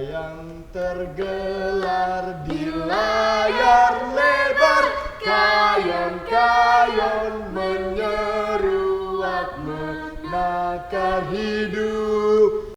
yang tergelar di layar lebar, kayon-kayon menyeruak menakar hidup.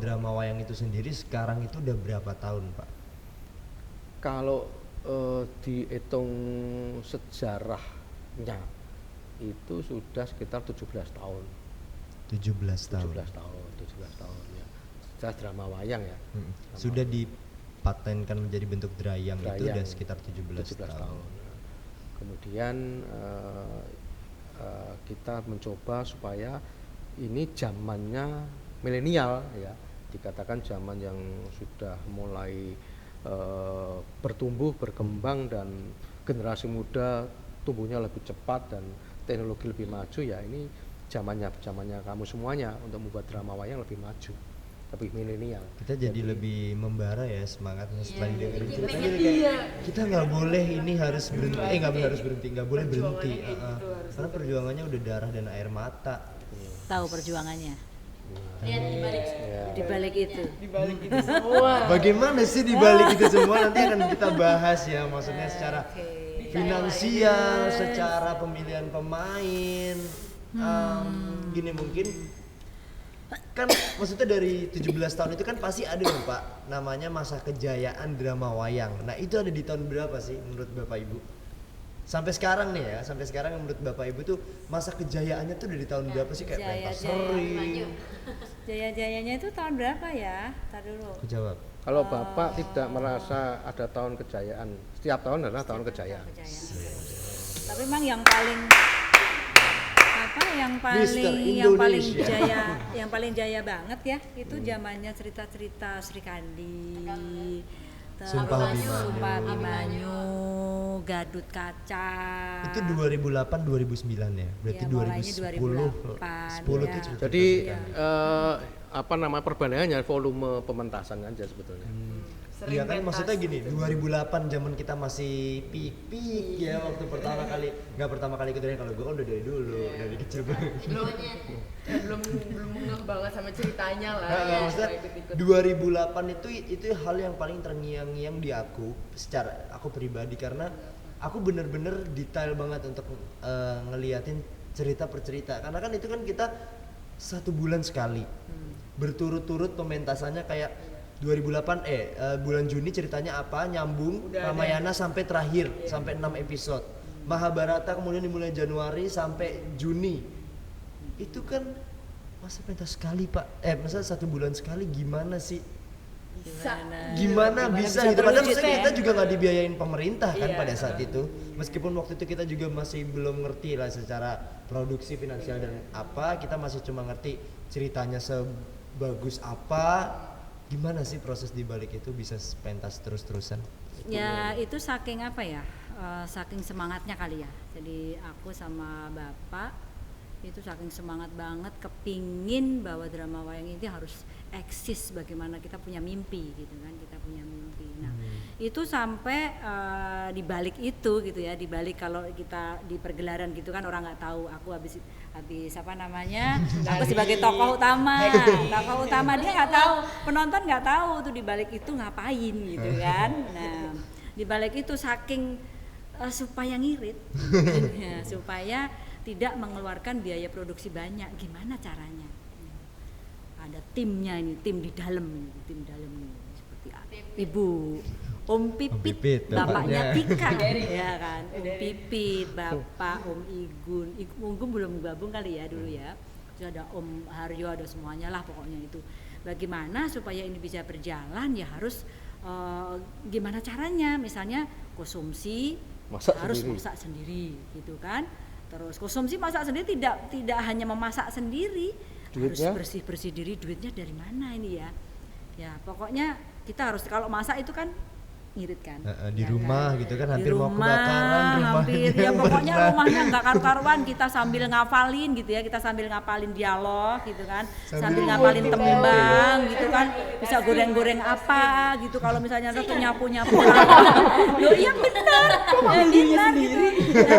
Drama wayang itu sendiri sekarang itu udah berapa tahun, Pak? Kalau dihitung sejarahnya itu sudah sekitar 17 tahun. 17 tahun. 17 tahun ya. Sejarah drama wayang ya. Sudah dipatenkan menjadi bentuk drayang itu udah sekitar 17 tahun. Kemudian kita mencoba supaya ini zamannya milenial ya, dikatakan zaman yang sudah mulai bertumbuh, berkembang, dan generasi muda tumbuhnya lebih cepat dan teknologi lebih maju ya. Ini zamannya kamu semuanya untuk membuat drama wayang lebih maju, lebih milenial. Kita jadi lebih membara ya semangatnya setelah dengerin ceritanya kayak kita nggak boleh ini harus berhenti, nggak boleh berhenti, karena perjuangannya udah darah dan air mata. Tahu perjuangannya. Lihat Di balik itu semua. Bagaimana sih di balik itu semua, nanti akan kita bahas ya, maksudnya secara finansial, secara pemilihan pemain. Gini mungkin kan maksudnya dari 17 tahun itu kan pasti ada dong Pak namanya masa kejayaan drama wayang. Nah itu ada di tahun berapa sih menurut Bapak Ibu? Sampai sekarang nih ya, sampai sekarang menurut Bapak Ibu tuh masa kejayaannya tuh dari tahun berapa sih, kayak pentas seri? Jaya-jayanya itu tahun berapa ya? Tar dulu. Aku jawab. Kalau Bapak tidak merasa ada tahun kejayaan, setiap tahun adalah tahun kejayaan. Tapi memang yang paling yang paling jaya banget ya itu zamannya cerita-cerita Sri Kandi, Sumpah Abimanyu, Gadut Kaca. Itu 2008 2009 ya. Berarti Ya, 2010 10 ya. tuh. Jadi perbandingannya volume pementasan aja sebetulnya. Iya kan maksudnya gini, 2008 zaman kita masih peak ya, waktu pertama kali, nggak pertama kali ikut kalau gue kan udah dari dulu, dari kecil banget. belum ngeh banget sama ceritanya lah. Maksudnya 2008 itu hal yang paling terngiang-ngiang di aku secara aku pribadi, karena aku bener-bener detail banget untuk ngeliatin cerita per cerita, karena kan itu kan kita 1 bulan sekali berturut-turut pementasannya, kayak 2008 bulan Juni ceritanya apa, nyambung Ramayana sampai terakhir sampai 6 episode. Mahabharata kemudian dimulai Januari sampai Juni. Itu kan masa pentas sekali Pak. Masa 1 bulan sekali, gimana sih? Gimana bisa gitu? Padahal kita juga nggak dibiayain pemerintah kan pada saat itu. Meskipun waktu itu kita juga masih belum ngerti lah secara produksi finansial dan apa, kita masih cuma ngerti ceritanya sebagus apa. Gimana sih proses di balik itu bisa pentas terus-terusan? Ya itu saking apa ya, saking semangatnya kali ya. Jadi aku sama Bapak itu saking semangat banget kepingin bahwa drama wayang ini harus eksis, bagaimana kita punya mimpi gitu kan, kita punya mimpi. Nah itu sampai di balik itu gitu ya, di balik kalau kita di pergelaran gitu kan orang nggak tahu aku habis apa namanya, aku sebagai tokoh utama dia nggak tahu, penonton nggak tahu tuh di balik itu ngapain gitu kan. Nah di balik itu saking supaya ngirit ya, supaya tidak mengeluarkan biaya produksi banyak, gimana caranya? Ada timnya ini, tim di dalam ini seperti Ibu Om Pipit, bapaknya Tika ya kan, Om Pipit, Bapak Om Igun belum gabung kali ya dulu ya. Terus ada Om Haryo, ada semuanya lah pokoknya itu. Bagaimana supaya ini bisa berjalan ya harus gimana caranya? Misalnya konsumsi masak sendiri gitu kan. Terus konsumsi masak sendiri tidak hanya memasak sendiri, Duitnya? harus bersih diri. Duitnya dari mana ini ya? Ya pokoknya kita harus, kalau masak itu kan ngirit kan, Di ya rumah gitu kan, Di hampir mau rumah, kebakaran rumahnya. hampir ya pokoknya pernah. rumahnya nggak karu-karuan, kita sambil ngafalin gitu ya, kita sambil ngapalin dialog gitu kan, sambil ngapalin tembang gitu kan, bisa goreng-goreng apa gitu, kalau misalnya satu nyapu-nyapu loh iya benar ya, benar gitu ya,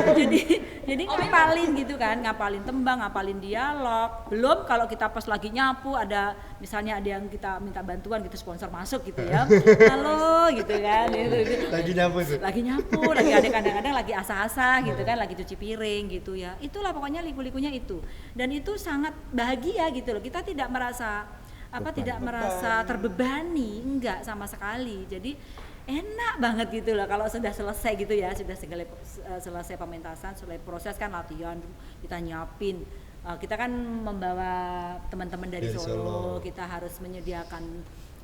jadi ngapalin gitu kan, ngapalin tembang, ngapalin dialog. Belum kalau kita pas lagi nyapu ada misalnya ada yang kita minta bantuan gitu, sponsor masuk gitu ya, halo gitu kan, gitu. Lagi nyapu tuh. Lagi nyapu, lagi ada kadang-kadang lagi asah-asah gitu kan, lagi cuci piring gitu ya. Itulah pokoknya liku-likunya itu. Dan itu sangat bahagia gitu loh. Kita tidak merasa tidak merasa terbebani, enggak sama sekali. Jadi enak banget gitu loh kalau sudah selesai gitu ya, sudah selesai pementasan, selesai proses kan latihan, kita nyiapin. Kita kan membawa teman-teman dari Solo, kita harus menyediakan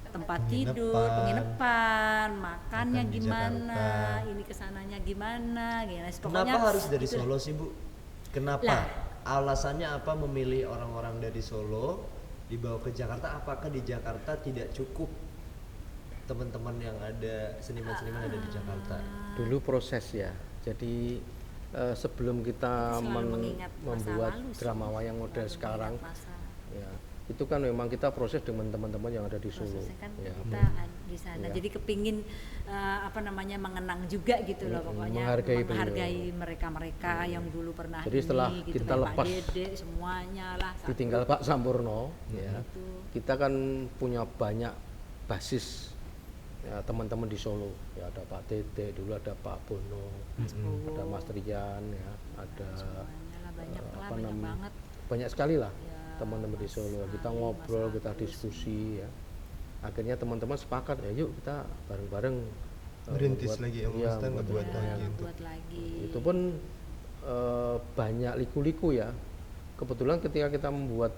tempat tidur, penginapan, makannya Makan di gimana, Jakarta. ini kesananya gimana, Kenapa harus dari gitu. Solo sih Bu? Kenapa? Lah. Alasannya apa memilih orang-orang dari Solo dibawa ke Jakarta? Apakah di Jakarta tidak cukup teman-teman yang ada, seniman-seniman yang ada di Jakarta? Dulu proses ya. Jadi sebelum kita Selalu mengingat masa membuat lalu sih. drama wayang model Selalu sekarang, mengingat masa. ya itu kan memang kita proses dengan teman-teman yang ada di Solo. Prosesnya kan Ya. kita di sana, Ya. jadi kepingin mengenang juga gitu loh, pokoknya Menghargai mereka yang dulu pernah Jadi setelah ini, gitu, kita Pak lepas Dede semuanya lah satu. Ditinggal Pak Sampurno, ya, Gitu. kita kan punya banyak basis ya, teman-teman di Solo. Ya, ada Pak Dede, dulu ada Pak Bono, Mas Bowo, ada Mas Trian, ya, ada semuanya lah, banyak lah, apa banyak namanya, banget. banyak sekali lah Ya, teman-teman di Mas Solo. Kita Ali, ngobrol, Mas kita Agus. diskusi, ya. Akhirnya teman-teman sepakat, ya yuk kita bareng-bareng Merintis membuat- lagi, iya, maksudnya ngebuat Ya, lagi untuk buat lagi. itu pun banyak liku-liku ya. Kebetulan ketika kita membuat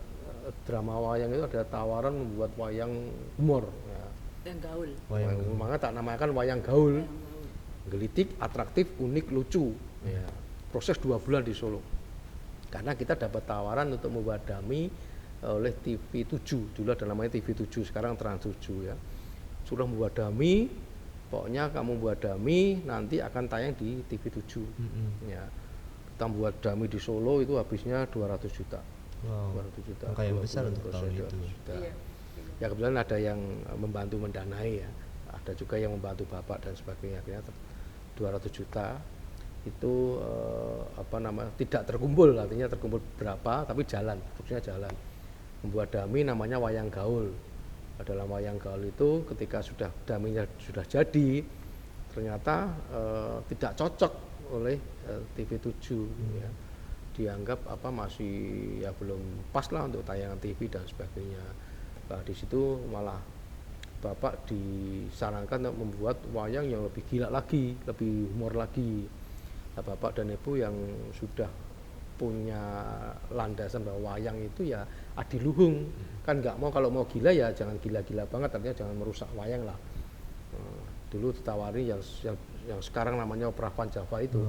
drama wayang itu ada tawaran membuat wayang humor ya. yang gaul. wayang. Maka tak namakan wayang gaul. Gelitik, atraktif, unik, lucu ya. Proses 2 bulan di Solo karena kita dapat tawaran untuk membuat dami oleh TV7. Dulu ada namanya TV7, sekarang Trans7 ya. Sudah membuat dami, pokoknya kamu buat dami nanti akan tayang di TV7 ya. Kita buat dami di Solo itu habisnya 200 juta. Wow. 200 juta. Angka yang 2 besar bulan untuk proses tahun 200 itu. juta. Iya. Ya kebetulan ada yang membantu mendanai ya. Ada juga yang membantu Bapak dan sebagainya. Akhirnya 200 juta itu tidak terkumpul, artinya terkumpul berapa tapi jalan, fungsinya jalan. Membuat dami namanya wayang gaul. Dalam wayang gaul itu ketika sudah daminya sudah jadi ternyata tidak cocok oleh TV7 ya. Dianggap masih ya belum pas lah untuk tayangan TV dan sebagainya. Nah, di situ malah Bapak disarankan untuk membuat wayang yang lebih gila lagi, lebih humor lagi. Nah, Bapak dan Ibu yang sudah punya landasan bahwa wayang itu ya adiluhung, kan nggak mau, kalau mau gila ya jangan gila-gila banget, artinya jangan merusak wayang lah. Dulu ditawari yang sekarang namanya Opera Van Java itu.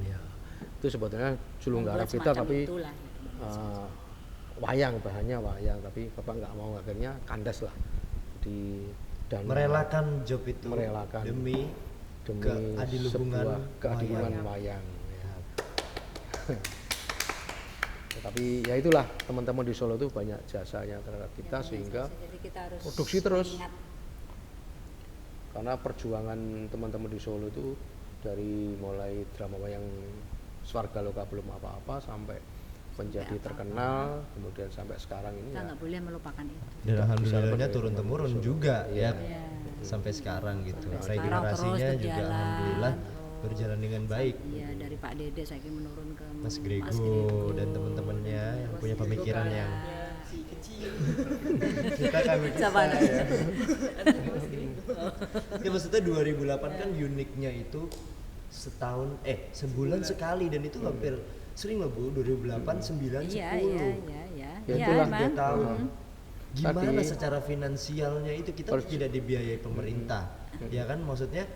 Ya, itu sebetulnya sulung garap kita tapi wayang, bahannya wayang, tapi Bapak nggak mau, akhirnya kandas lah dan merelakan job itu merelakan demi keadiluhungan sebuah keadiluhungan wayang. wayang ya. Tapi ya itulah, teman-teman di Solo itu banyak jasanya terhadap kita sehingga Jadi kita harus produksi terus. ingat. Karena perjuangan teman-teman di Solo itu dari mulai drama wayang Swarga Loka belum apa-apa sampai menjadi terkenal, kemudian sampai sekarang ini Kita ya nggak boleh melupakan itu. Dan alhamdulillahnya seperti turun itu. temurun juga ya Iya. sampai sekarang gitu. Sampai sekarang Regenerasinya terus juga berjalan, alhamdulillah terus. berjalan dengan baik. Iya, dari Pak Dede saya menurun ke Mas Grego dan teman-temannya yang punya pemikiran yang kita kan Siapa kita ya. Ya maksudnya 2008 kan uniknya itu sebulan sekali, dan itu hampir sering loh Bu, 2008, 9, 10. Iya. Ya, Iya, itulah, emang. 3 tahun. Gimana Tapi- secara finansialnya itu kita tidak dibiayai pemerintah, ya kan, maksudnya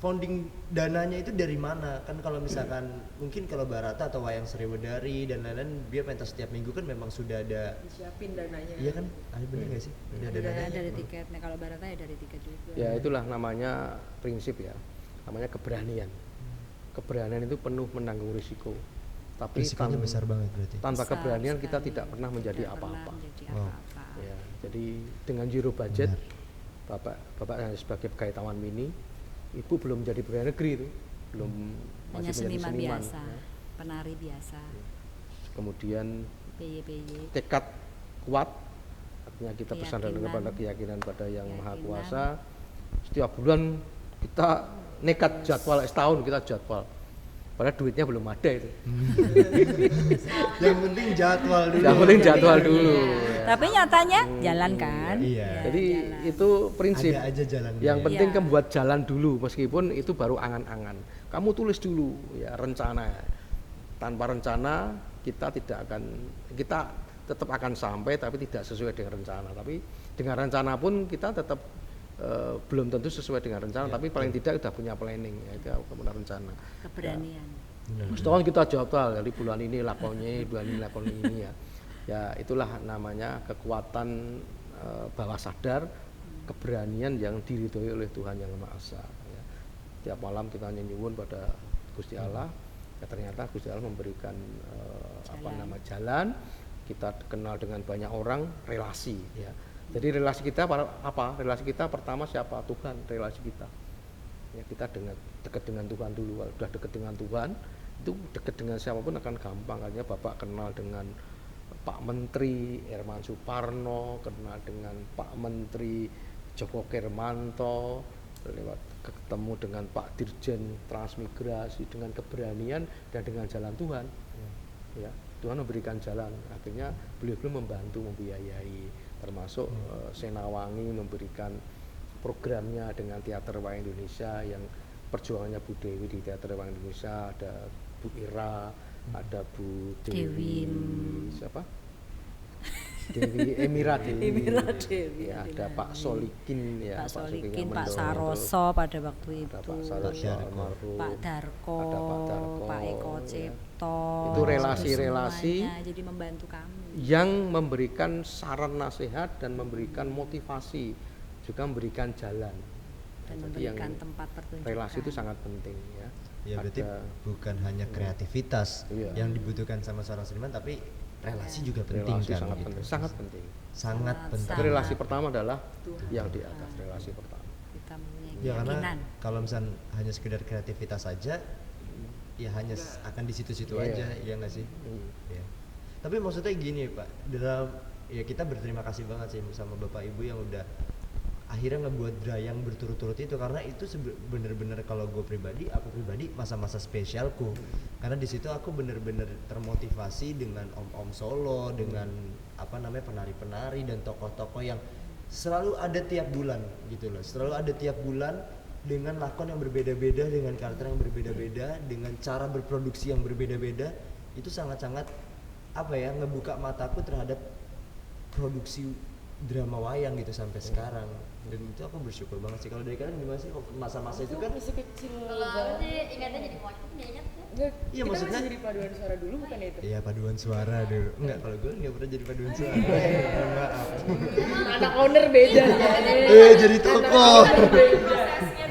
founding dananya itu dari mana? Kan kalau misalkan mungkin kalau Barata atau Wayang Sriwedari dan lain-lain dia pentas setiap minggu kan memang sudah ada. Disiapin dananya. Iya kan? Ada bener nggak sih? Ada dananya. dari tiket. Nah, kalau Barata ya dari tiket juga. Ya itulah namanya prinsip ya, namanya keberanian. Keberanian itu penuh menanggung risiko. Tapi Risikonya besar banget berarti. tanpa Besar keberanian kita sekali. tidak pernah menjadi Tidak pernah apa-apa. menjadi Wow. apa-apa. Ya, jadi dengan zero budget, Benar. bapak sebagai pegawai Taman Mini, ibu belum menjadi pegawai negeri itu, belum Hanya masih menjadi seniman seniman. biasa, Ya. penari biasa, Kemudian PY. tekad kuat, artinya kita bersandar Keyakinan. kepada keyakinan pada yang Maha Keyakinan. Kuasa. Setiap bulan kita nekat jadwal setahun kita jadwal. Padahal duitnya belum ada itu. Yang penting jadwal dulu. Yang penting jadwal dulu. ya. Tapi nyatanya jalan kan? Iya. Ya, Jadi jalan. itu prinsip. Ada aja jalannya. Yang penting Iya. kan buat jalan dulu, meskipun itu baru angan-angan. Kamu tulis dulu ya rencana. Tanpa rencana kita tetap akan sampai tapi tidak sesuai dengan rencana. Tapi dengan rencana pun kita tetap belum tentu sesuai dengan rencana, Ya, tapi paling tidak sudah punya planning ya, itu punya rencana. Keberanian. Setahun kita jadwal dari bulan ini lakonnya, bulan ini lakon ini ya. Ya itulah namanya kekuatan bawah sadar, keberanian yang diridhoi oleh Tuhan Yang Maha Esa. Ya. Tiap malam kita nyuwun pada Gusti Allah, ya ternyata Gusti Allah memberikan jalan. Kita kenal dengan banyak orang, relasi. Ya. Jadi relasi kita apa? Relasi kita pertama siapa? Tuhan. Relasi kita. Ya kita dekat dengan Tuhan dulu. Kalau sudah dekat dengan Tuhan, itu dekat dengan siapapun akan gampang. Artinya Bapak kenal dengan Pak Menteri Herman Suparno, kenal dengan Pak Menteri Joko Kermanto, lewat ketemu dengan Pak Dirjen Transmigrasi dengan keberanian dan dengan jalan Tuhan. Ya, Tuhan memberikan jalan. Akhirnya beliau membantu membiayai, termasuk Senawangi memberikan programnya dengan Teater Wayang Indonesia yang perjuangannya Bu Dewi di Teater Wayang Indonesia, ada Bu Ira, ada Bu Dewi, siapa? Dewi Emira Dewi. Ya, ada Pak Solikin ya, Pak Solikin, yang Pak mendorong Saroso pada waktu ada itu, Pak Saroso Darko. almarhum, Pak Darko, ada Pak Darko, Pak Eko ya. Cipto. Itu relasi-relasi semuanya jadi membantu kami. yang memberikan saran nasihat dan memberikan motivasi, juga memberikan jalan. Dan Jadi yang memberikan tempat pertunjukan. relasi itu sangat penting ya. Ya berarti Ada bukan hanya kreativitas Iya. yang dibutuhkan sama seorang seniman, tapi relasi juga penting relasi kan. sangat gitu. penting, sangat penting. Sangat penting. Tapi relasi pertama adalah yang di atas, relasi pertama. Kita punya Ya karena keyakinan. kalau misalnya hanya sekedar kreativitas saja, ya hanya akan di situ-situ Iya. aja, ya nggak sih? Hmm. Ya. Tapi maksudnya gini Pak, dalam ya kita berterima kasih banget sih sama Bapak Ibu yang udah akhirnya ngebuat Drayang berturut-turut itu, karena itu bener-bener kalau aku pribadi masa-masa spesialku, karena di situ aku bener-bener termotivasi dengan om-om Solo, dengan apa namanya penari-penari dan tokoh-tokoh yang selalu ada tiap bulan gitu loh, selalu ada tiap bulan dengan lakon yang berbeda-beda, dengan karakter yang berbeda-beda, dengan cara berproduksi yang berbeda-beda. Itu sangat-sangat apa ya, ngebuka mataku terhadap produksi drama wayang gitu sampai sekarang. Dan itu aku bersyukur banget sih. Kalau dari kalian gimana sih masa-masa itu kan? masih kecil Kalau aku sih ingatnya jadi monyet, ingat tuh. Enggak, Iya, kita maksudnya- masih jadi paduan suara dulu bukan ya itu? Iya, paduan suara dulu. Enggak, kalau gue nggak pernah jadi paduan suara. Mohon maaf. Anak owner beda ya. Jadi tokoh. Anak owner beda.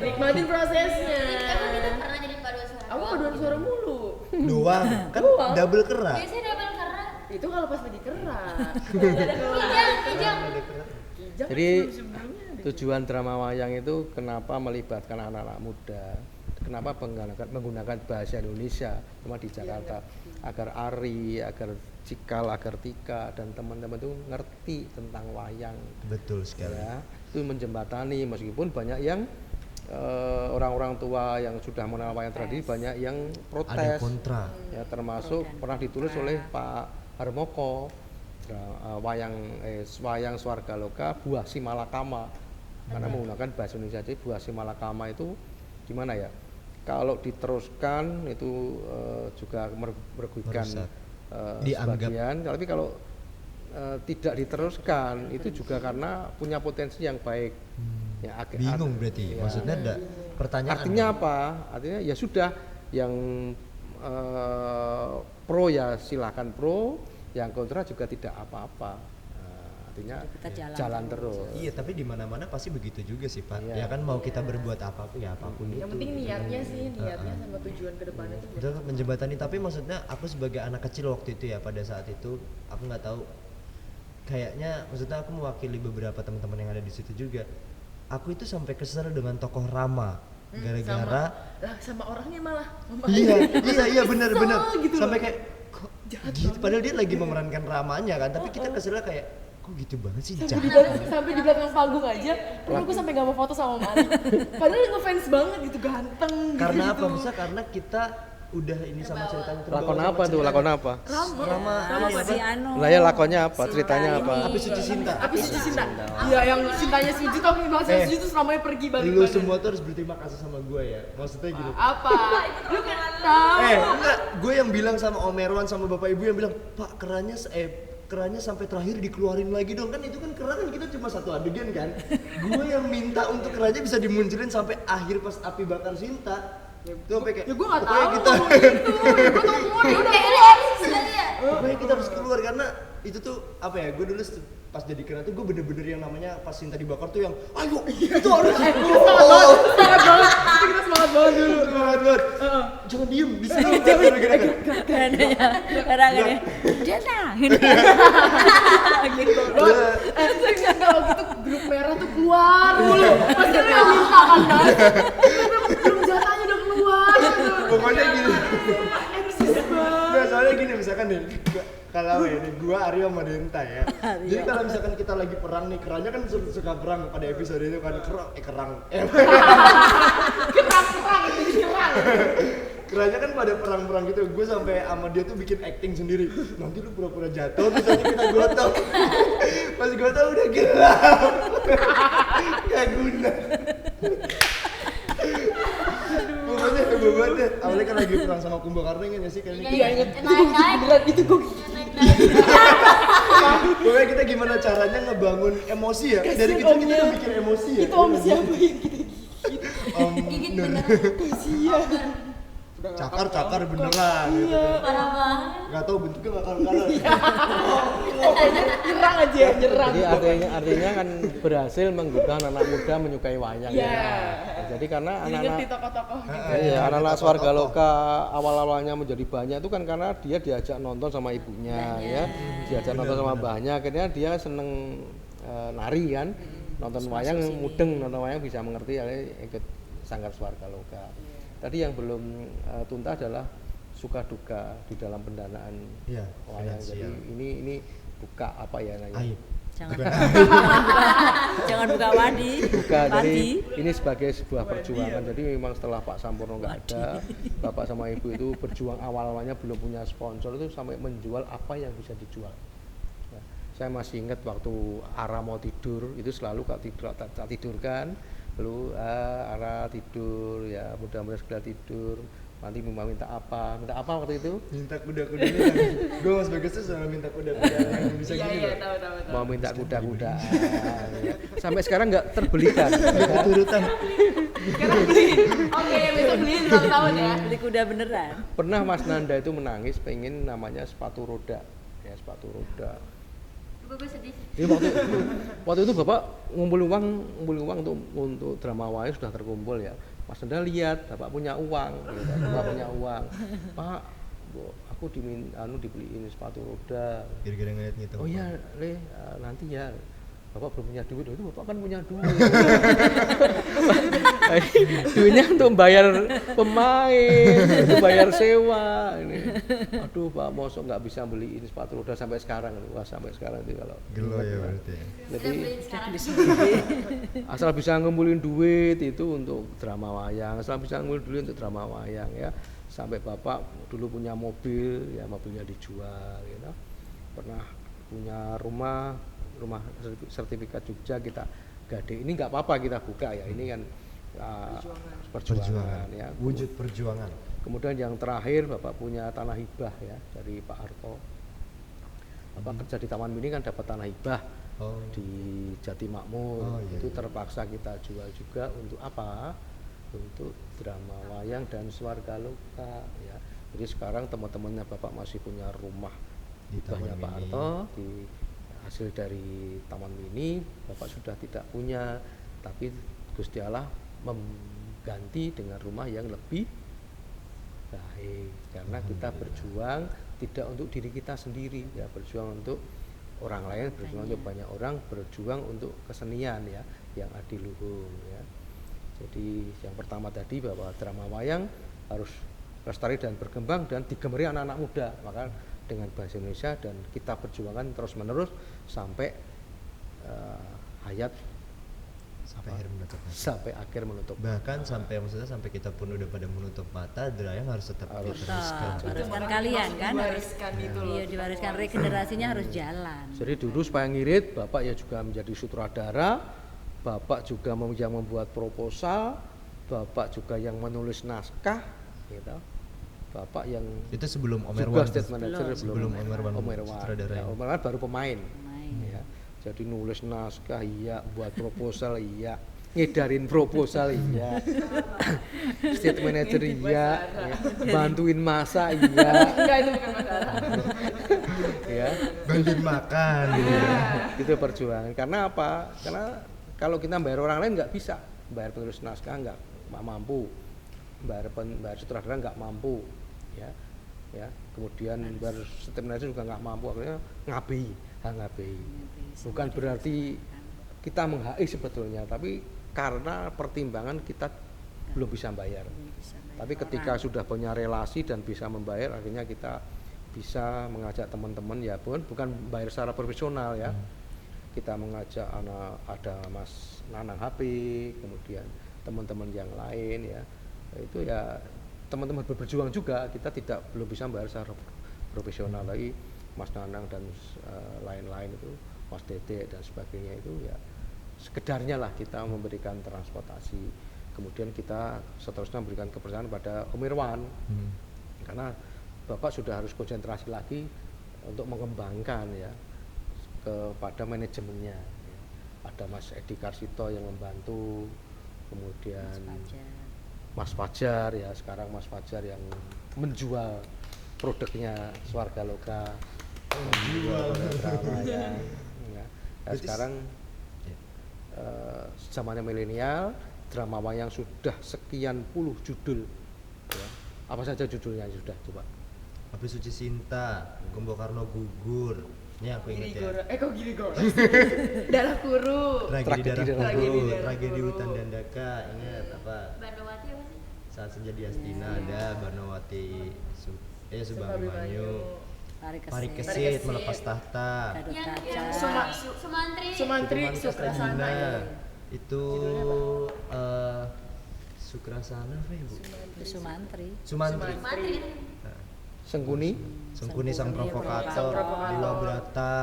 Nikmatin prosesnya. Emang kita pernah jadi paduan suara. Aku paduan suara mulu. Doang, kan Doang. double kerak. Biasanya double karena Itu kalau pas lagi kerak. kijang. Kijang Jadi sebelum-sebelumnya ada. tujuan drama wayang itu kenapa melibatkan anak-anak muda, kenapa menggunakan bahasa Indonesia cuma di Jakarta, agar Ari, agar Cikal, agar Tika dan teman-teman itu ngerti tentang wayang. Betul sekali. Ya, itu menjembatani, meskipun banyak yang orang-orang tua yang sudah mengenal wayang tradisi banyak yang Ada protes, kontra. ya termasuk pernah ditulis oleh Pak Harmoko, wayang Swarga Loka Buah Simalakama, karena menggunakan bahasa Indonesia. Jadi Buah Simalakama itu gimana ya, kalau diteruskan itu juga merugikan Merusak. Dianggap. sebagian, tapi kalau tidak diteruskan itu juga karena punya potensi yang baik. Ya, Bingung berarti. ya. Maksudnya Pertanyaan artinya dong. apa? Artinya ya sudah, yang pro ya silakan pro, yang kontra juga tidak apa-apa. Artinya Kita jalan terus. Iya, tapi di mana-mana pasti begitu juga sih, Pak. Iya. Ya kan mau kita berbuat apapun ya apapun itu. Yang penting niatnya sih, niatnya sama tujuan ke depannya tuh. Itu menjembatani, tapi maksudnya aku sebagai anak kecil waktu itu ya, pada saat itu aku nggak tahu, kayaknya maksudnya aku mewakili beberapa teman-teman yang ada di situ juga. Aku itu sampai kesel dengan tokoh Rama gara-gara sama orangnya malah. iya benar gitu sampai loh. kayak kok gitu, padahal dia lagi memerankan Ramanya kan, tapi kita keselnya kayak kok gitu banget sih, Sampai di belakang panggung aja, pernah gue sampai gak mau foto sama Mali. Padahal ngefans banget gitu, ganteng karena gitu. apa? Bisa karena kita udah ini sama ceritanya, terbawa Lakon sama apa tuh? ceritanya. Lakon apa? Rama Si Anu. Lah ya lakonnya apa? Ceritanya apa? Api Suci Cinta. Api Suci Cinta. Iya, yang cintanya Suci tuh bahasa Suci tuh selamanya pergi balik. Lu semua tuh harus berterima kasih sama gue ya, maksudnya gitu. Apa? Lu kan tahu. Enggak, gue yang bilang sama Om Erwan sama Bapak Ibu yang bilang, Pak kerannya sampai terakhir dikeluarin lagi dong, kan itu kan keran kan kita cuma satu adegan kan. Gue yang minta untuk kerannya bisa dimunculin sampai akhir pas api bakar Sinta. Itu sampai kayak Ya gue gak pokoknya tahu. kita Gue tuh keluar ya udah. pokoknya kita harus keluar karena itu tuh apa ya, gue dulu pas jadi keran tuh gue bener-bener yang namanya pas Sinta dibakar tuh yang ayo itu harus Semangat banget. Kita semangat banget dulu. semangat banget, jangan diem di sini. Karena gini, dia nangin. Gitu. Kalau gitu grup merah tuh keluar dulu. Pasti lu yang minta kan kan? Belum jatahnya udah keluar gitu. Pokoknya gini. Eksis banget. Nggak, soalnya gini misalkan nih, kalau ya nih gua Aryo sama Denta ya. Jadi kalau misalkan kita lagi perang nih, kerannya kan suka perang pada episode itu kan, kerang. Kerannya kan pada perang-perang gitu. Gue sampai sama dia tuh bikin acting sendiri. Nanti lu pura-pura jatuh, misalnya kita gotong. Pas gotong udah gelap. Gak guna. Pokoknya heboh banget deh. Awalnya kan lagi perang sama Kumbakarna kan ya sih kali ini. Iya inget. Itu gue Pokoknya kita gimana caranya ngebangun emosi ya. Dari kita omnya. udah bikin emosi ya. itu om siapa yang gitu. Om Nun. Cakar beneran gitu. Parah banget. Gak tau bentuknya gak kalah-kalah. Nyerang aja, nyerang. Jadi artinya kan berhasil menggugah anak muda menyukai wayang Iya. ya. Jadi karena Jadi ngerti anak-anak tokoh-tokoh gitu. iya, anak-anak Swarga Loka awal-awalnya menjadi banyak itu kan karena dia diajak nonton sama ibunya ya. Diajak nonton sama mbahnya, akhirnya dia seneng nari kan. Nonton wayang mudeng, nonton wayang bisa mengerti, akhirnya ikut Sanggar Swarga Loka. Tadi yang belum tuntas adalah suka duka di dalam pendanaan Iya, wayang. Jadi finansial. ini buka apa ya namanya? Aib. Jangan buka wadi. Buka, jadi Wadi. ini sebagai sebuah perjuangan. Jadi memang setelah Pak Sampurno nggak ada, Bapak sama Ibu itu berjuang awalnya belum punya sponsor itu sampai menjual apa yang bisa dijual. Ya, saya masih ingat waktu Ara mau tidur itu selalu tak tidurkan, lalu Ara tidur ya mudah-mudahan segera tidur. Nanti mau minta apa waktu itu? Minta kuda-kuda ini kan. Gue sebagai selalu minta kuda-kuda yang bisa gini loh. Tahu. Mau minta kuda-kudaan. Ya. Sampai sekarang nggak terbelikan. Keturutan. Sekarang beliin. Oke, besok beliin ulang tahun ya. Beli kuda beneran. Pernah Mas Nanda itu menangis pengen namanya sepatu roda. Ya, sepatu roda. Gue sedih. Jadi waktu itu Bapak ngumpul uang untuk drama wayang sudah terkumpul ya. Mas Nanda lihat Bapak punya uang, gitu. Bapak punya uang. Pak, aku dibeliin sepatu roda. Gara-gara ngeliat gitu. Oh iya, nanti ya. Bapak belum punya duit, itu Bapak kan punya duit. Duitnya untuk bayar pemain, untuk bayar sewa. Ini. Aduh Pak, mosok nggak bisa beliin sepatu roda sampai sekarang. Wah sampai sekarang itu kalau. Gelo ya berarti. Jadi Sekarang asal bisa ngumpulin duit itu untuk drama wayang, asal bisa ngumpulin duit untuk drama wayang ya. Sampai Bapak dulu punya mobil, ya mobilnya dijual, gitu. Pernah punya rumah sertifikat Jogja kita gade. Ini nggak apa-apa kita buka ya. Ini kan perjuangan ya. Wujud perjuangan. Kemudian yang terakhir Bapak punya tanah hibah ya dari Pak Harto. Bapak kerja di Taman Mini kan dapat tanah hibah di Jati Makmur. Oh, iya, Itu iya. terpaksa kita jual juga untuk apa? untuk drama wayang dan Swarga Loka ya. Jadi sekarang teman-temannya Bapak masih punya rumah Di hibahnya Taman Pak Mini. Harto di hasil dari Taman Mini. Bapak sudah tidak punya, tapi Gusti Allah mengganti dengan rumah yang lebih baik karena kita berjuang tidak untuk diri kita sendiri ya, berjuang untuk orang lain, berjuang untuk banyak orang, berjuang untuk kesenian ya yang adiluhung ya. Jadi yang pertama tadi bahwa drama wayang harus lestari dan berkembang dan digemari anak-anak muda, maka dengan bahasa Indonesia dan kita perjuangkan terus menerus sampai hayat Sampai akhir menutup mata. sampai akhir menutup Bahkan sampai maksudnya sampai kita pun udah pada menutup mata, Drayang harus tetap Harus. diteruskan. Haruskan kalian kan, Diwariskan itu loh. iya diwariskan, regenerasinya harus jalan. Jadi dulu supaya ngirit, Bapak ya juga menjadi sutradara, Bapak juga yang membuat proposal, Bapak juga yang menulis naskah, gitu. Bapak yang Itu sebelum Om juga Erwan. state manager Sebelum Om Erwan sutradara. Ya, Om Erwan baru pemain. Main. Ya. Jadi nulis naskah iya, buat proposal iya, ngedarin proposal iya, state manager iya, ya. Bantuin masa iya, Enggak, itu bukan masalah. ya. Bantuin makan gitu ya. Itu perjuangan. Karena apa? Karena kalau kita bayar orang lain nggak bisa, bayar penulis naskah nggak mampu, bayar sutradara nggak mampu, ya. Kemudian bayar state manager juga nggak mampu, akhirnya ngabi. Bukan berarti kita meng-HI sebetulnya, tapi karena pertimbangan kita belum bisa bayar. Tapi ketika sudah punya relasi dan bisa membayar, akhirnya kita bisa mengajak teman-teman ya bukan bayar secara profesional ya. Kita mengajak ada Mas Nanang HP, kemudian teman-teman yang lain ya. Itu ya teman-teman berjuang juga, kita belum bisa membayar secara profesional lagi. Mas Nanang dan lain-lain itu, Mas Dede dan sebagainya itu ya sekedarnya lah kita memberikan transportasi. Kemudian kita seterusnya memberikan kepercayaan pada Om Irwan karena Bapak sudah harus konsentrasi lagi untuk mengembangkan ya kepada manajemennya ya. Ada Mas Edi Karsito yang membantu, kemudian Mas Fajar ya, sekarang Mas Fajar yang menjual produknya Swarga Loka, menjual drama ya. Nah, sekarang zamannya milenial, drama wayang sudah sekian puluh judul ya. Apa saja judulnya sudah coba? Api Suci Sinta, Kumbo Karno Gugur. Ini aku ingat ya. Kok gini gor? Darah Kuru. Tragedi Darah Tragedi Kuru, Darah Tragedi Kuru. Hutan Dandaka. Ingat apa? Bandowati apa sih? Saat Senja di Astina ada Banowati Subabimanyu. Pari Kesit, Kesit. Melepas Tahta. Gadot Yang Kaca. Sumantri. Sumantri Sudirman Sukrasana. Kastajina. Itu Sukrasana apa ya Bu? Itu Sumantri. Sumantri. Sumantri. Sengkuni, Sengkuni Sang Provokator, Provokator. Dewa Brata.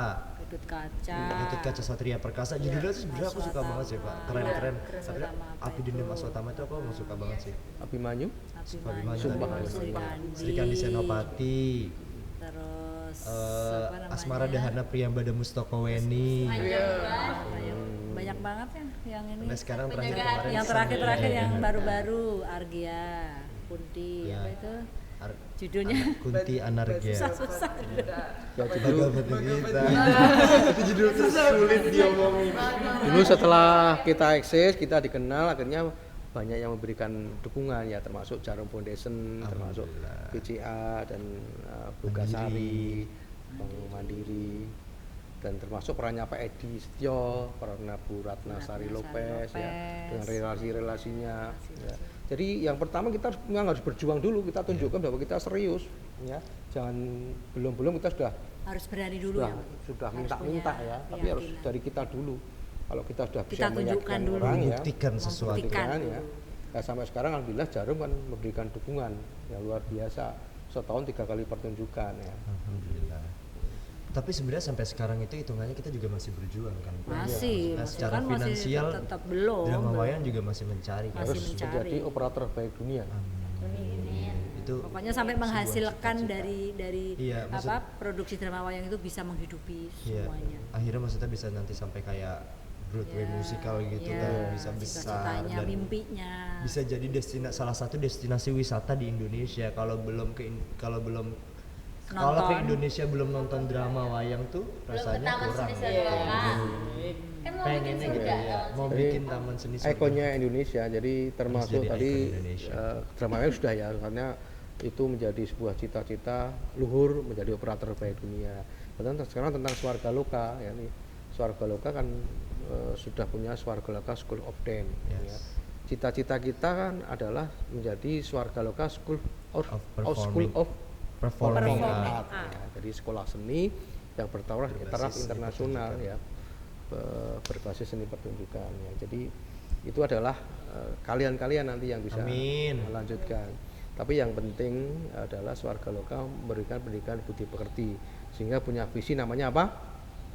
Gadot Kaca. Gatot Kaca Satria Perkasa. Judulnya tuh sebenarnya aku suka banget sih Pak. Keren-keren. Akhirnya Api Dendam Aswatama itu aku emang suka banget sih. Abimanyu, Abimanyu, Sumpah. Sri Kandi Senopati. Terus Asmara Dahana Priyambada Mustokoweni. banyak banget ya yang ini. Nah sekarang terakhir kemarin Yang terakhir-terakhir Sang yang Dahana. baru-baru Argia, Kunti, Ya. apa itu Ar- judulnya? Kunti Anargya. Susah-susah. ya judul Bagaimana kita? Itu judul tersulit diomongin. dulu setelah kita eksis, kita dikenal, akhirnya banyak yang memberikan dukungan ya, termasuk Jarum Foundation, termasuk Alhamdulillah. BCA dan Bugasari, Bank Mandiri, dan termasuk perannya Pak Edi Setio, perannya Bu Ratna Sari Lopez ya, dengan relasi-relasinya ya. Jadi yang pertama kita memang harus berjuang dulu, kita tunjukkan bahwa kita serius ya. Jangan belum kita Harus berani dulu ya. sudah Harus minta-minta punya ya, tapi harus keyakinan. dari kita dulu. Kalau kita sudah bisa Kita tunjukkan meyakinkan dulu. orang ya, Membuktikan sesuatu. Membuktikan. kan ya. Nah, sampai sekarang alhamdulillah Jarum kan memberikan dukungan yang luar biasa. Setahun 3 kali pertunjukan ya. Alhamdulillah. Tapi sebenarnya sampai sekarang itu hitungannya kita juga masih berjuang kan. Masih, Nah, masih secara kan masih finansial tetap belum. drama wayang juga masih mencari kan. Masih Harus mencari. menjadi operator terbaik dunia. Itu Pokoknya sampai menghasilkan dari Iya, apa produksi drama wayang itu bisa menghidupi iya, semuanya. akhirnya maksudnya bisa nanti sampai kayak Broadway Ya, musikal gitu ya, kan bisa besar cita-citanya, dan mimpinya. bisa jadi salah satu destinasi wisata di Indonesia. Kalau ke Nonton. Indonesia belum nonton drama wayang tuh Belum ke rasanya Taman kurang. Seni Swadaloka. Kan mau bikin Pengennya gitu surga. ya, mau Jadi, bikin taman seni ikonnya Indonesia, jadi termasuk jadi tadi ikon Indonesia. drama wayang sudah ya, karena itu menjadi sebuah cita-cita luhur menjadi operator terbaik dunia. Dan sekarang tentang Swargaloka, ya nih Swargaloka kan sudah punya Swargaloka School of Dance. Yes. Ya. Cita-cita kita kan adalah menjadi Swargaloka School Of School Performing. of Performing Art. Art. Ya, jadi sekolah seni yang bertaraf taraf Berbasis seni internasional pertunjukan. ya, berbasis seni pertunjukan ya. Jadi itu adalah kalian-kalian nanti yang bisa Amin. melanjutkan. Tapi yang penting adalah Swargaloka memberikan pendidikan budi pekerti sehingga punya visi namanya apa?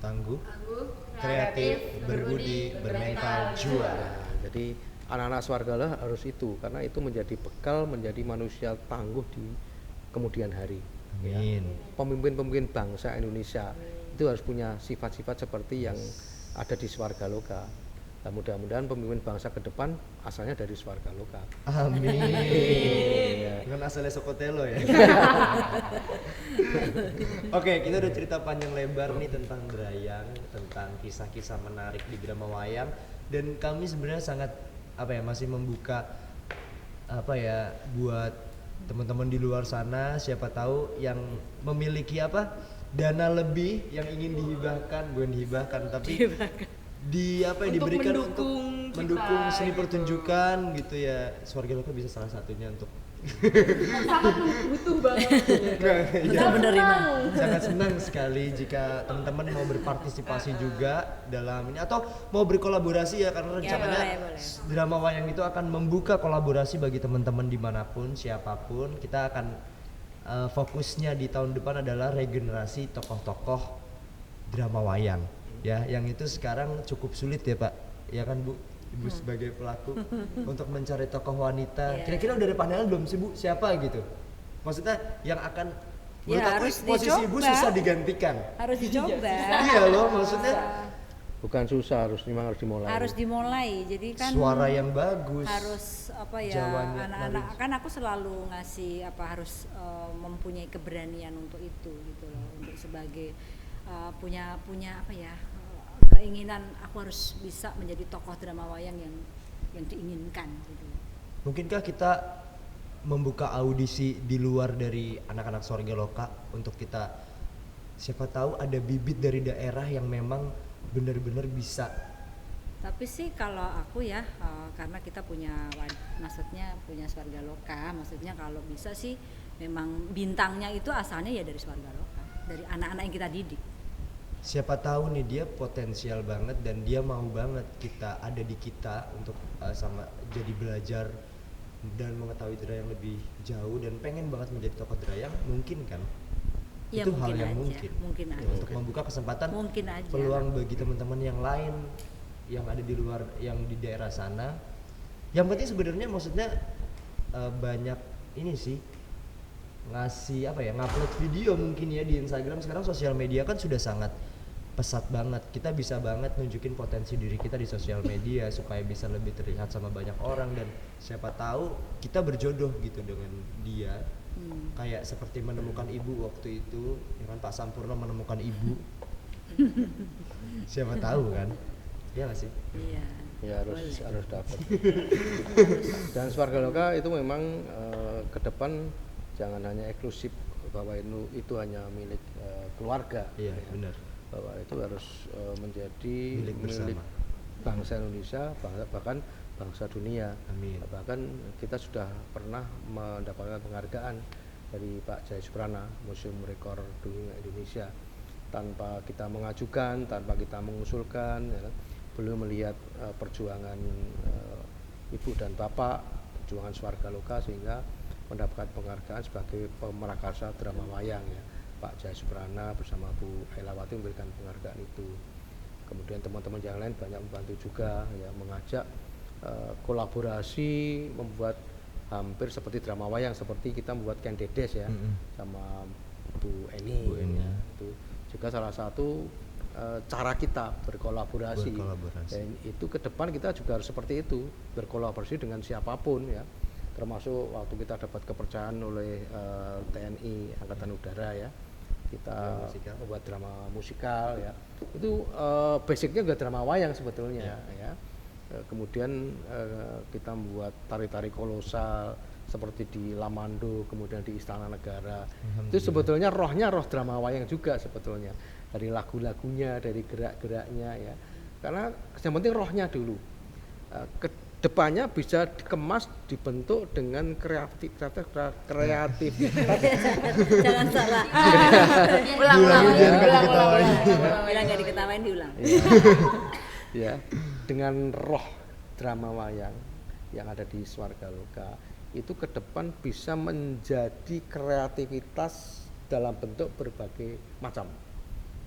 Tangguh, Tangguh, kreatif, berbudi, bermental, juara. Jadi anak-anak Swargaloka harus itu, karena itu menjadi bekal menjadi manusia tangguh di kemudian hari. Ya. Amin. Pemimpin-pemimpin bangsa Indonesia itu harus punya sifat-sifat seperti yang ada di Swargaloka. Nah, mudah-mudahan pemimpin bangsa ke depan asalnya dari Swargaloka. Amin. Ya. Dengan asalnya Sokotelo ya. Oke, kita udah cerita panjang lebar nih tentang Drayang, tentang kisah-kisah menarik di drama wayang, dan kami sebenarnya sangat masih membuka buat teman-teman di luar sana, siapa tahu yang memiliki dana lebih yang ingin dihibahkan, bukan dihibahkan tapi Untuk diberikan mendukung untuk kita, mendukung seni gitu. pertunjukan gitu ya. Swargaloka bisa salah satunya untuk Sangat butuh banget. Bener-bener ini. sangat senang sekali jika teman-teman mau berpartisipasi juga dalam ini atau mau berkolaborasi ya, karena rencananya boleh. drama wayang itu akan membuka kolaborasi bagi teman-teman dimanapun siapapun. Kita akan fokusnya di tahun depan adalah regenerasi tokoh-tokoh drama wayang ya, yang itu sekarang cukup sulit ya Pak, ya kan Bu? Ibu sebagai pelaku untuk mencari tokoh wanita. Iya. Kira-kira udah ada pandangan belum sih Bu, siapa gitu? Maksudnya yang akan menurut aku harus posisi Ibu dicoba. susah digantikan. Harus dicoba. Iya loh, maksudnya Bukan susah, memang harus dimulai. Harus dimulai. Jadi kan suara yang bagus. harus Jawabannya anak-anak dari- kan aku selalu ngasih harus mempunyai keberanian untuk itu gitu loh, untuk sebagai punya keinginan aku harus bisa menjadi tokoh drama wayang yang diinginkan gitu. Mungkinkah kita membuka audisi di luar dari anak-anak Swargaloka untuk kita, siapa tahu ada bibit dari daerah yang memang benar-benar bisa. Tapi sih kalau aku ya karena kita maksudnya punya Swargaloka, maksudnya kalau bisa sih memang bintangnya itu asalnya ya dari Swargaloka, dari anak-anak yang kita didik. Siapa tahu nih dia potensial banget dan dia mau banget kita ada di kita untuk sama jadi belajar dan mengetahui Drayang lebih jauh dan pengen banget menjadi tokoh Drayang, mungkin kan? Ya, Itu mungkin hal yang aja, mungkin aja. untuk membuka kesempatan, Mungkin aja. peluang bagi teman-teman yang lain yang ada di luar, yang di daerah sana. Yang penting sebenarnya maksudnya banyak ini sih, ngasih ngupload video mungkin ya di Instagram. Sekarang sosial media kan sudah sangat pesat banget, kita bisa banget nunjukin potensi diri kita di sosial media supaya bisa lebih terlihat sama banyak orang, dan siapa tahu kita berjodoh gitu dengan dia. Kayak seperti menemukan ibu waktu itu ya kan, Pak Sampurno menemukan ibu. Siapa tahu kan, ya nggak sih? Iya. Ya harus Boleh. dapat. Dan Swargaloka itu memang ke depan jangan hanya eksklusif bahwa itu hanya milik keluarga. Iya, ya. benar. Bahwa itu harus menjadi Milik bersama. bangsa Indonesia, bahkan bangsa dunia. Amin. Bahkan kita sudah pernah mendapatkan penghargaan dari Pak Jaya Suprana, Museum Rekor Dunia Indonesia, tanpa kita mengajukan, tanpa kita mengusulkan, ya, beliau melihat perjuangan ibu dan bapak, perjuangan Swargaloka, sehingga mendapatkan penghargaan sebagai pemerakarsa drama wayang ya. Pak Jaya Suprana bersama Bu Elawati memberikan penghargaan itu. Kemudian teman-teman yang lain banyak membantu juga ya, mengajak kolaborasi membuat hampir seperti drama wayang, seperti kita membuat Ken Dedes ya, sama Bu Eni. Bu Eni. Ya, itu juga salah satu cara kita berkolaborasi. Dan itu ke depan kita juga harus seperti itu, berkolaborasi dengan siapapun ya, termasuk waktu kita dapat kepercayaan oleh TNI Angkatan Udara ya, kita membuat drama musikal ya, itu basicnya juga drama wayang sebetulnya ya. Kemudian kita membuat tari-tari kolosal seperti di Lamando, kemudian di Istana Negara. Itu sebetulnya rohnya roh drama wayang juga sebetulnya, dari lagu-lagunya, dari gerak-geraknya ya. Karena yang penting rohnya dulu. Kedepannya bisa dikemas, dibentuk dengan kreatif. Jangan salah. Ulang. Bilang nggak diketawain diulang. Ya, dengan roh drama wayang yang ada di Swargaloka itu ke depan bisa menjadi kreativitas dalam bentuk berbagai macam.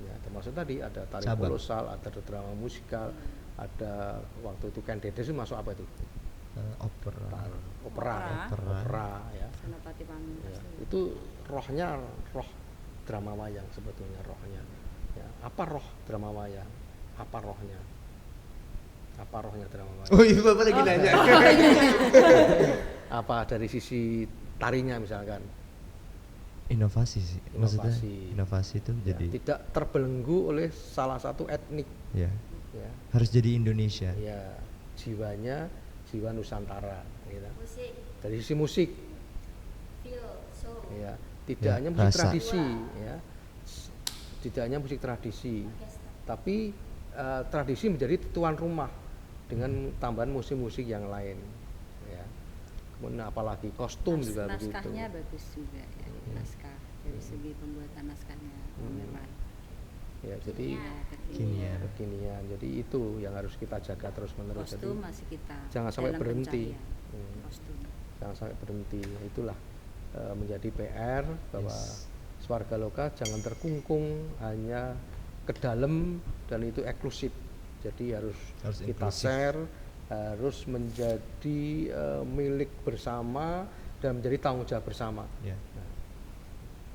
Ya, termasuk tadi ada tari kolosal, ada drama musikal, ada waktu itu Ken Dedes itu masuk apa itu? Opera ya. Senopati Pamungkas. Ya, itu rohnya roh drama wayang sebetulnya rohnya. Ya, apa roh drama wayang? Apa rohnya drama wayang? Oh iya, Bapak lagi nanya. Apa dari sisi tarinya misalkan? Inovasi sih. Maksudnya inovasi itu ya, jadi tidak terbelenggu oleh salah satu etnik. Ya. Ya. Harus jadi Indonesia. Ya, jiwanya jiwa Nusantara gitu. Musik, Dari sisi musik feel, soul, ya, tidak hanya musik tradisi ya. Tidak hanya musik tradisi, tapi tradisi menjadi tuan rumah dengan tambahan musik-musik yang lain ya. Kemudian apalagi kostum juga begitu. Naskahnya bagus juga ya, naskah dari segi pembuatan naskahnya Omerwan. Ya, jadi kekinian. Jadi itu yang harus kita jaga terus menerus. Kostum jadi masih kita jangan sampai dalam berhenti. Kostum. Jangan sampai berhenti. Itulah menjadi PR bahwa Swargaloka jangan terkungkung hanya ke dalam dan itu eksklusif. Jadi harus kita share, harus menjadi milik bersama dan menjadi tanggung jawab bersama. Ya.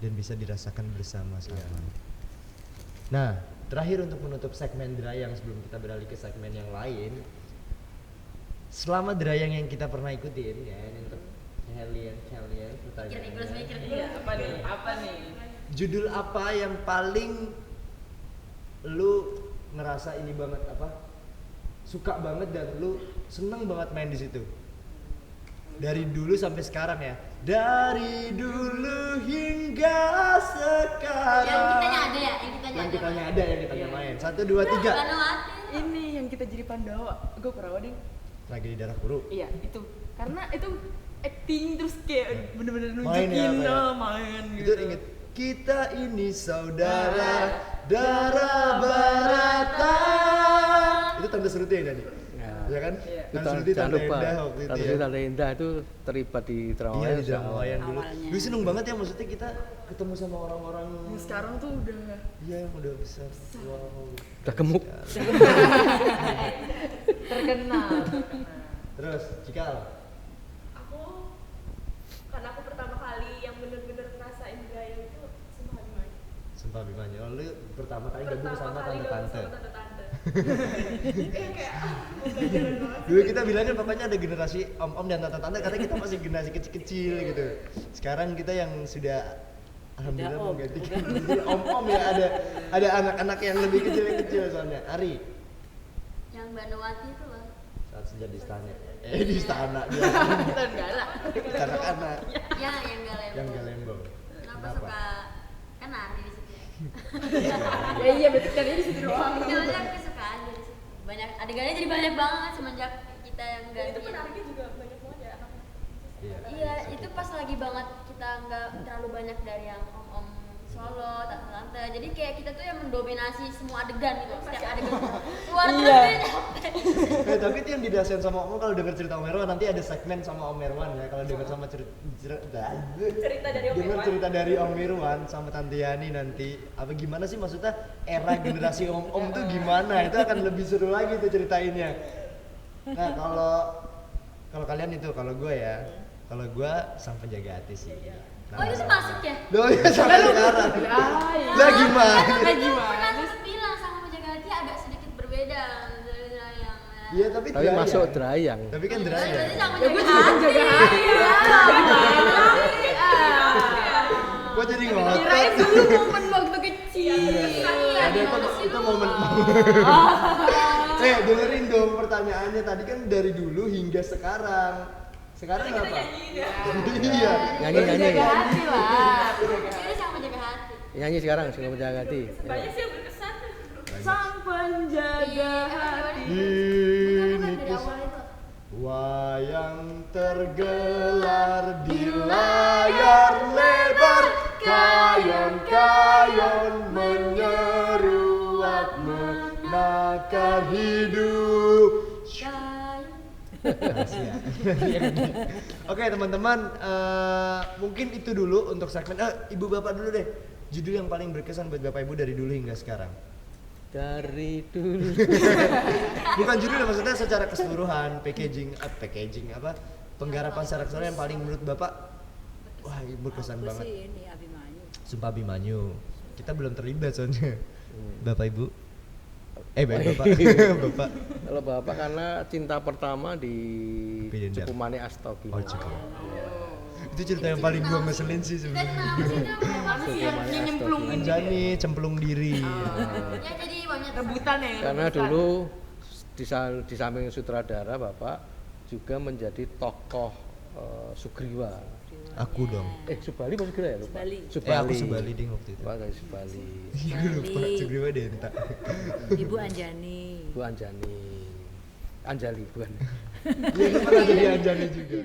Dan bisa dirasakan bersama-sama. Nah, terakhir untuk menutup segmen Drayang sebelum kita beralih ke segmen yang lain. Selama Drayang yang kita pernah ikutin ya, ini untuk kalian pertanyaannya. Apa nih? Judul apa yang paling lu ngerasa ini banget suka banget dan lu seneng banget main di situ dari dulu sampai sekarang ya, dari dulu hingga sekarang. yang kitanya ada yang kitanya main 1, 2, 3. Ini yang kita jadi Pandawa, gue Kurawa deh. Tragedi Darah Puru. Iya itu, karena itu acting terus kayak bener-bener Main ya, nunjukin main gitu. Itu inget, kita ini saudara darah baratan. Itu Tanda Seruti yang nyanyi. Ya kan? Tanda Seruti, Tanda Indah waktu itu ya. Tanda Indah itu terlibat di drama Iya, wayang. di drama wayang dulu. Awalnya. Gue seneng banget ya, maksudnya kita ketemu sama orang-orang Sekarang tuh udah iya yang udah besar. Wow. Udah gemuk. terkenal. Terus, Cikal. Karena aku pertama kali yang bener-bener ngerasain Drayang itu Sumpah Abimana. Sumpah Abimana. Oh, lu pertama kali gabung sama tante-tante. Kayak pembelajaran banget. Dulu kita bilangnya pokoknya ada generasi om-om dan tante-tante karena kita masih generasi kecil-kecil gitu. Sekarang kita yang sudah alhamdulillah menggantikan jadi om-om ya, ada anak-anak yang lebih kecil soalnya. Ari. Yang Banowati itu loh. Saat Senja di istana. Di istana dia. Anak-anak. Ya, yang Galembo. Yang Galembo. Kenapa suka kan Ari di situ ya? Iya betul kan ini situ doang. Soalnya aku suka aja di situ. Banyak adegannya jadi banyak banget semenjak kita yang Dan ganti. itu penariknya juga banyak banget ya anak-anak. Iya, itu pas lagi banget kita nggak terlalu banyak dari yang om-om Solo, tante-tante. Jadi kayak kita tuh yang mendominasi semua adegan gitu. Setiap adegan keluar terus dia capek. Tapi itu yang didasain sama Om kalau denger cerita Om Irwan, nanti ada segmen sama Om Irwan ya. Kalau denger sama cerita dari Om denger Irwan. cerita dari Om Irwan sama Tante Yani nanti apa gimana sih maksudnya era generasi Om tuh gimana? Itu akan lebih seru lagi tuh ceritainnya. Nah, kalau kalian itu, kalau gue sang penjaga hati sih. Oh, itu masuk ya? Loh ya sampai sekarang. Lah gimana? Kan pernah terus bilang sama tapi Tapi Drayang. masuk Drayang. Tapi kan Berarti Drayang. sama Ya gue jaga juga hati. jaga hati lah. Gimana? Kok jadi ngotot? Kirain dulu momen waktu kecil. Iya, Ada itu momen. Dengerin dong pertanyaannya tadi kan dari dulu hingga sekarang. Sekarang apa? Iya. Nyanyi Jaga hati lah. Ini sama jaga hati. Nyanyi sekarang Singa Penjaga Hati. Banyak sih yang berkesan. Sang penjaga hati. Ini Bukan dari awal itu. wayang tergelar di layar lebar, kayon-kayon menyeruak menakar hidup. Oke teman-teman, mungkin itu dulu untuk segmen. Ibu bapak dulu deh. Judul yang paling berkesan buat bapak ibu dari dulu hingga sekarang. Dari dulu. Bukan judul, maksudnya secara keseluruhan, packaging apa? Penggarapan secara keseluruhan yang paling menurut bapak, wah ini berkesan Aku banget. sih ini Abimanyu. Sumpah Abimanyu. Kita belum terlibat soalnya. Bapak ibu. Bapak. Bapak. Kalau bapak karena cinta pertama di Bidendar. Cukumane Astogi. Oh, cukup. Itu cerita yang paling gua ngeselin sih Dan sebenarnya. nama sih itu mana sih yang Cukumane nyemplung Astogi. Anjani cemplung diri. ya jadi banyak Rebutan ya. Karena rebutan. dulu di samping sutradara bapak juga menjadi tokoh Sugriwa. Aku dong. Subali apa Sugriwa ya lupa. Subali. Aku Subali ding waktu itu. Pak dari Subali. Gue lupa Subali. Sugriwa Denta. Ibu Anjani. Bu Anjani. Anjali bukan. Iya, itu pernah jadi Anjani juga.